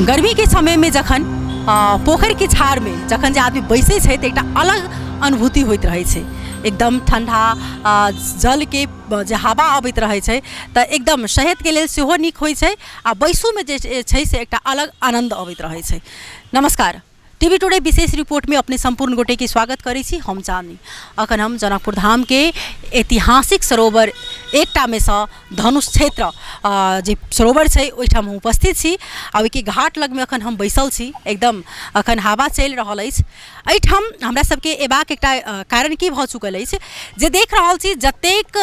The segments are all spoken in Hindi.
गर्मी के समय में जखन पोखर के छाड़ में जखन जे आदमी बैसे छै तऽ एकटा अलग अनुभूति होइत रहै छै। एकदम ठंडा जल के जे हवा अबैत रहै छै तऽ एकदम सेहत के लेल सेहो नीक होइ छै आ बैसू में जे छै से एकटा अलग आनंद अबैत रहै छै। नमस्कार, टीवी टुडे विशेष रिपोर्ट में अपने संपूर्ण गोटे के स्वागत करै छी। हम चाँदनी अखन हम जनकपुर धाम के ऐतिहासिक सरोवर एकटा में से धनुष क्षेत्र जे सरोवर छै ओहिठाम हम उपस्थित छी। आ ओहि के घाट लग में अखन हम बैसल छी। एकदम अखन हवा चलि रहल अछि। एहिठाम हमरा सबके एबाक एकटा कारण की भऽ चुकल अछि जे देख रहल छी जतेक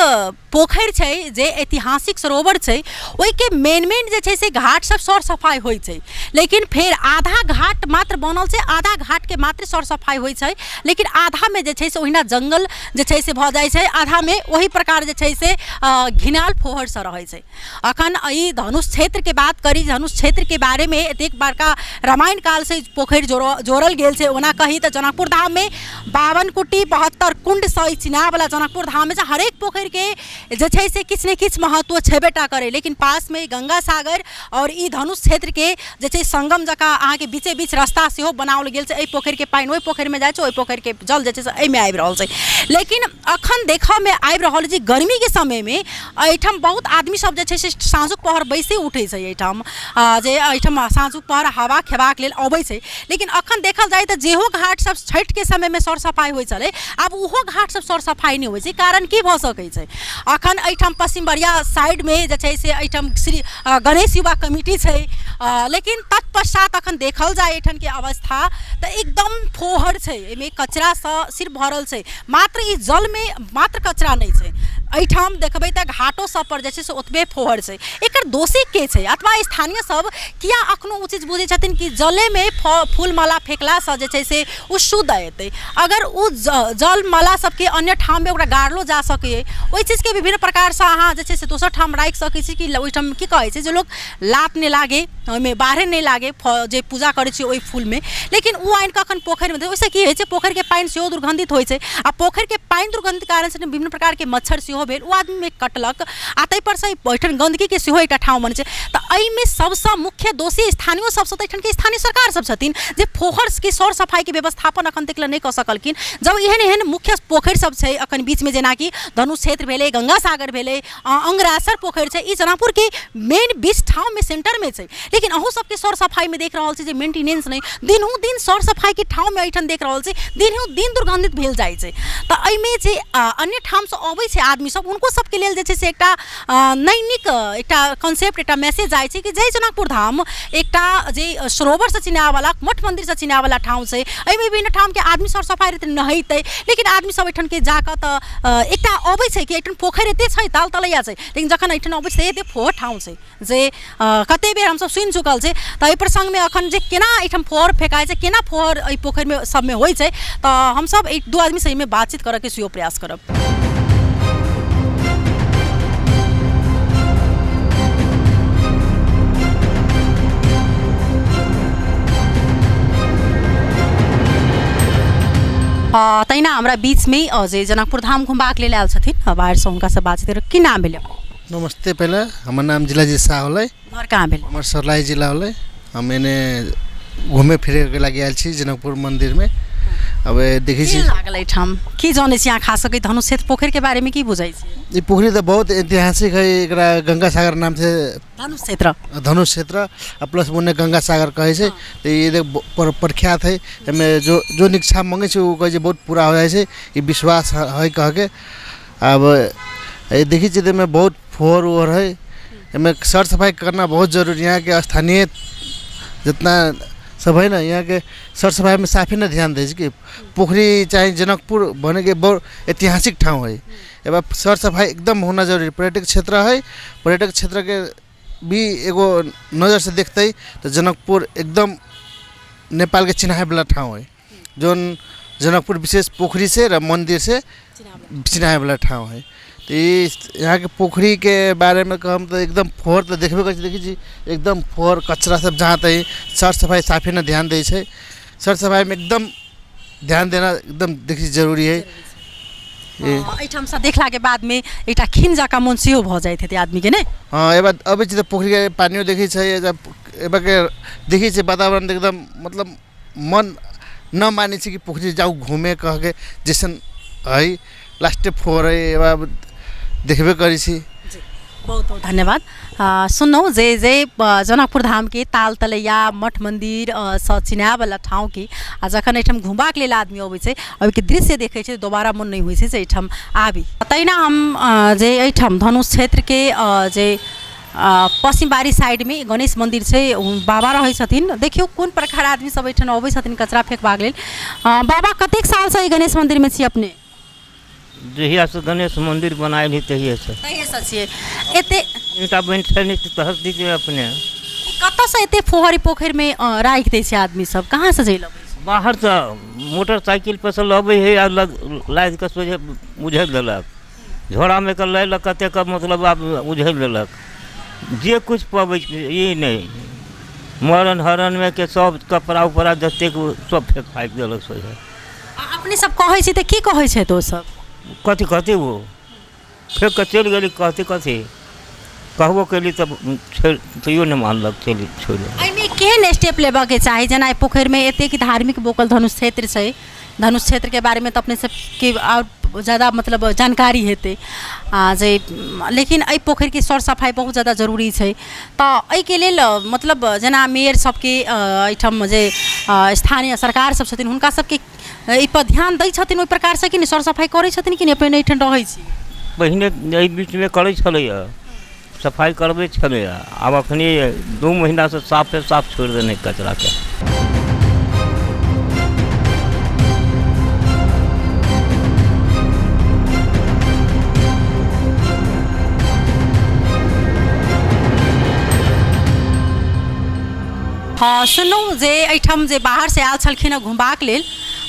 पोखरि छै जे ऐतिहासिक सरोवर छै ओहि के मेन जे छै से घाट सब सर सफाई होइ छै, लेकिन फेर आधा घाट मात्र बनल छै, आधा घाट के मात्र सर सफाई होइ छै, लेकिन आधा में जे छै से ओहिना जंगल जे छै से भऽ जाइ छै, आधा में वही प्रकार जे छै से घिनाल फोहर से रहै छै। अखन ई धनुष क्षेत्र के बात करी, धनुष क्षेत्र के बारे में एतेक बड़का रामायण काल से पोखरि जोड़ल गेल छै। ओना कही तऽ जनकपुर धाम में 52 कुटी 72 कुंड से चिनार वाला जनकपुर धाम में हरेक पोखरि के जे छै से किछु ने किछु महत्व छेबेटा करे, लेकिन पास में गंगा सागर और ई धनुष क्षेत्र के जे छै संगम जकाँ अहाँ के बीचे बीच रास्ता सेहो बनाओल गेल छै। एहि पोखरि के पानि ओहि पोखरि में जाइ छै, ओहि पोखरि के जल जे छै से एहि में आबि रहल छै। लेकिन अखन देखऽ में आबि रहल छै गर्मी के समय में एहिठाम बहुत आदमी सब जे छै से साँझुक पहर बैसे उठै छै एहिठाम, जे एहिठाम साँझुक पहर हवा खेबाक लेल अबै छै। लेकिन अखन देखल जाए तऽ जेहो घाट सब छठ के समय में सर सफाई होइ छलै, आब ओहो घाट सब सर सफाई नहीं होइ छै। कारण की भऽ सकै छै? अखन एहिठाम पश्चिम बरिया साइड में जे छै से एहिठाम श्री गणेश युवा कमिटी छै, लेकिन तत्पश्चात अखन देखल जाए एहिठाम के अवस्था तऽ एकदम फोहर छै, एहिमे कचरा सँ सिर्फ भरल छै। मात्र ई जल में मात्र कचरा नहीं छै, एहिठाम देखबै तऽ घाटो सब पर जे छै से ओतबे फोहर छै। एकर दोषी के छै अथवा स्थानीय सब किया अखनो ओ चीज बुझै छथिन कि जले में फूल माला फेकला सँ जे छै से ओ शुद्ध एतै? अगर ओ जल माला सबके अन्य ठाम में ओकरा गाड़लो जा सकै, ओहि चीज के विभिन्न प्रकार से अहाँ जे छै से दोसर ठाम राखि सकै छी कि ओहिठाम की कहै छै जे लोग लात नहीं लागे, ओहिमे बाहर नहीं लागे जे पूजा करै छै ओहि फूल में। लेकिन ओ आनि कऽ अखन पोखरि में ओहिसँ की होइ छै, पोखरि के पानि सेहो दुर्गंधित होइ छै आ पोखरि के पानि दुर्गंधित कारण से विभिन्न प्रकार के मच्छर सेहो भेल, ओ आदमी में कटलक आ ताहि पर से एहिठाम गंदगी के सेहो एकटा ठाव बनै छै। तऽ एहिमे सबसँ मुख्य दोषी स्थानीय सबसँ तऽ एहिठाम के स्थानीय सरकार सब छथिन जे पोखर के सौर सफाई के व्यवस्थापन अखन तक नहीं कऽ सकलखिन। जब एहन मुख्य पोखरि सब छै अखन बीच में, जेनाकि धनुष क्षेत्र भेलै, गंगा सागर भेलै, अंगरासर पोखरि छै, ई जनकपुर के मेन बीच ठाव में सेंटर में छै, लेकिन अहू सबके सौर सफाई में देख रहल छै जे मेंटेनेंस नहीं, दिनहू दिन सौर सफाई के ठाव में एहिठाम देख रहल छै दिनहू दिन दुर्गंधित भेल जाइ छै। तऽ एहिमे जे अन्य ठाम से अबै छै आदमी सब, उनको सबके लेल जे छै से एकटा नहि नीक एकटा कॉन्सेप्ट, एकटा मैसेज जाइ छै कि जय जनकपुर धाम एकटा जे सरोवर से चिनाए वाला, मठ मंदिर से चिनाए वाला ठाव छै, एहिमे विभिन्न ठाम के आदमी सौर सफाई रहते नहैते, लेकिन आदमी सब एहिठाम के जाकऽ तऽ एकटा अबै छै कि एहिठाम पोखरि एते छै, ताल तलैया छै, लेकिन जखन एहिठाम अबै छै एते फोहर ठाव छै जे कते बेर हमसब सुनि चुकल छै। तऽ एहि प्रसंग में अखन जे केना एहिठाम फोहर फेकाइ छै, केना फोहर एहि पोखरि में सब में होइ छै, तऽ हमसब एक दू आदमी से एहिमे बातचीत करऽ के सेहो प्रयास करब। तहिना हमरा बीच में जे जनकपुर धाम घुमबाक लेल आयल छथिन बाहर से, हुनका से बातचीत करब। की नाम भेलै? नमस्ते। पहले हमार नाम जिलाजी शाह होलै। घर कहाँ भेलै? हमार सरलाई जिला होलै। हम एने घूमे फिरे के लागि आयल छी जनकपुर मंदिर में। अब देखै छी लागल एठाम की जानै छी अहाँ खास सके धनुष क्षेत्र पोखरि के बारे में की बुझै छी? ई पोखरि तऽ बहुत ऐतिहासिक है, एकरा गंगा सागर नाम से धनुष क्षेत्र आ प्लस ओने गंगा सागर कहै छै। तऽ ये प्रख्यात है, एमे जो इच्छा मांगे छै वो कहै छै बहुत पूरा हो जाइ छै, ई विश्वास है कह के। अब देखी छी में बहुत फोहर वोहर है, एमे सर सफाई करना बहुत जरूरी है। यहाँ के स्थानीय जितना सब है ना, यहाँ के सर सफाई में साफी ना ध्यान दे कि पोखरी चाहे जनकपुर बने के बहुत ऐतिहासिक ठाव है, एवं सर सफाई एकदम होना जरूरी। पर्यटक क्षेत्र है, पर्यटक क्षेत्र के भी एगो नज़र से देखते तो जनकपुर एकदम नेपाल के चिन्हाए वाला ठाव है, जो जनकपुर विशेष पोखरी से र मंदिर से चिन्हाए वाला ठाव है। तो यहाँ के पोखरी के बारे में कहम तो एकदम फोहर तो देखबे कर, देखी जी एकदम फोहर कचरा सब जहाँ तक सर सफाई साफे ना ध्यान दे छै। सर सफाई में एकदम ध्यान देना एकदम देखी जरूरी है। एठाम से देखला के बाद में एकटा खिन जका मन सेहो भ जाइत हेतै आदमी के ने। हाँ, ए बात अबै छै त पोखरी के पानियो देखै छै, जब एबाके देखी छै वातावरण एकदम मतलब मन न माने छै कि पोखरी जाऊ घूमे कह के जैसन है लास्ट फोर है एबा देखबे करी छी। बहुत बहुत धन्यवाद। सुनौ जे जनकपुर धाम के ताल तलैया मठ मंदिर सँ चिनाए वाला ठाव के आ जखन एठम घुमबाक लेल आदमी अबै छै अभी के दृश्य देखै छै दोबारा मन नहीं होइ छै जे एठम आबी। तहिना हम जे एठम धनुष क्षेत्र के जे पश्चिम बारी साइड में गणेश मंदिर छै बाबा रहै छथिन। देखियो कोन प्रकार आदमी सब एठन अबै छथिन कचरा फेंकबाक लेल। बाबा कतेक साल से गणेश मंदिर में छी अपने? जहिया से गणेश मंदिर बनाए ही तहिए से छियै। एते ईटा बनि छै तहस दीजिए अपने कतऽ से एते फोहरी पोखरि में राखि दै छै आदमी सब, कहाँ से जैल अबै छै? बाहर से मोटरसाइकिल पर से लबै है आ लाद के सोझे उझैल देलक, झोड़ा में के लैलक कते का मतलब आब उझैल देलक। जे कुछ पबै ई नहीं मरण हरण में के सब कपड़ा उपड़ा जतेक सब फेंक फाइक देलक सोझे। अपने सब कहै छी तऽ की कहै छै तो सब? कथी कथी वो फेंक के चलि गेली, कथी कथी कहबो केली तब तैयो नहीं मानलक, चली छोड़। एहिमे केहन स्टेप लेबऽ के चाही? जेना पोखरि में एतेक धार्मिक बोकल धनुष क्षेत्र छै, धनुष क्षेत्र के बारे में तो अपने सबके और ज़्यादा मतलब जानकारी हेतै जे, लेकिन एहि पोखरि के सर सफाई बहुत ज़्यादा जरूरी छै। तऽ एहिके लेल मतलब जेना मेयर सबके एहिठाम जे स्थानीय सरकार सब छथिन हुनका सबके एहि पर ध्यान दै छथिन ओहि प्रकार से कि नहीं, सर सफाई करै छथिन कि नहीं? अपने एहिठाम रहै छी पहिने एहि बीच में करै छलैया, सफाई करबे छलैया, आब अखनी 2 महीना से साफ छोड़ देने कचरा के। हाँ सुनू जे एहिठाम जे बाहर से आयल छलखिन घुमबाक लेल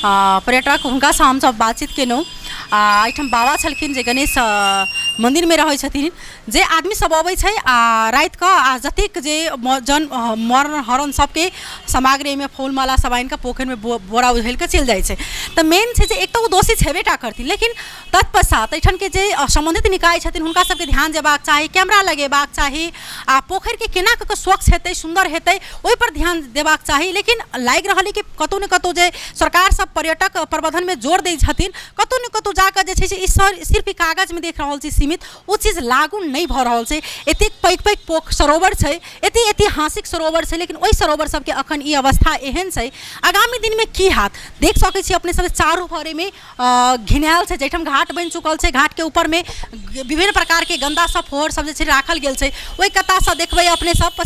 पर्यटक हुनका से हम सब बातचीत केलहुँ। एहिठाम बाबा छलखिन जे गणेश मंदिर में रहै छथिन। जे आदमी सब अबै छै रात के आ जतेक जे मरण हरण सबके सामग्री में फूल माला सब आनि के पोखरि में बोरा उझैल के चलि जाइ छै। तऽ मेन छै जे एक तो दोषी छेबेटा करथिन, लेकिन तत्पश्चात एहिठाम के जे संबंधित निकाय छथिन हुनका सबके ध्यान देबाक चाही, कैमरा लगेबाक चाही आ पोखरि के केना कऽ स्वच्छ हेतै सुंदर हेतै ओहि पर ध्यान देबाक चाही। लेकिन लागि रहल कि कतौ ने कतौ जे सरकार सब पर्यटक प्रबंधन में जोर दै छथिन, कतौ ने कतौ जाकर जे छै सिर्फ कागज में देख रहल छी सीमित, ओ चीज लागू नहीं भऽ रहल छै। एतेक पैघ पैघ सरोवर छै, एते ऐतिहासिक सरोवर छै, लेकिन ओहि सरोवर सबके अखन ई अवस्था एहन छै। आगामी दिन में की हाथ देख सकै छी अपने सब चारू भरे में घिनायल छै, जहिठाम घाट बनि चुकल छै, घाट के ऊपर में विभिन्न प्रकार के गंदा सब फोहर सब जे छै राखल गेल छै। ओहि कता से देखबै अपने सब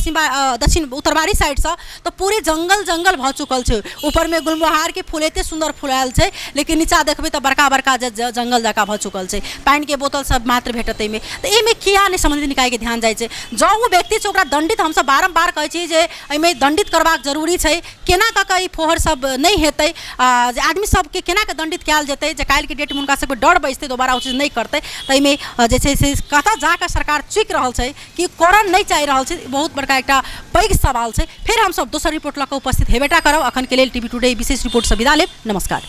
दक्षिण उत्तरबारी साइड से तो पूरे जंगल जंगल भऽ चुकल छै। ऊपर में गुलमोहार के फूल एते सुंदर फुलायल छै, लेकिन नीचा देखबै तो बड़का बड़का जंगल जका भऽ चुकल छै। पानि के बोतल सब मात्र भेटत एहिमे। तऽ एहिमे किया नहि संबंधित निकाय के ध्यान जाइ छै? जँ ओ व्यक्ति छै ओकरा दंडित, हमसब बारम्बार कहै छी जे एहिमे दंडित करबाक जरूरी छै। केना कऽ कऽ ई फोहर सब नहीं हेतै, जे आदमी सबके केना कऽ दंडित कयल जेतै जे काल्हि के डेट में हुनका सबके डर बैसतै दोबारा ओ चीज नहीं करतै। तऽ एहिमे जे छै से कतऽ जाकऽ सरकार चुकि रहल छै कि करन नहीं चाहि रहल छै, बहुत बड़का एकटा पैघ सवाल छै। फेर हमसब दोसर रिपोर्ट लऽ कऽ उपस्थित हेबेटा करब। अखन के लेल टीवी टुडे विशेष रिपोर्ट से विदा लेब। नमस्कार।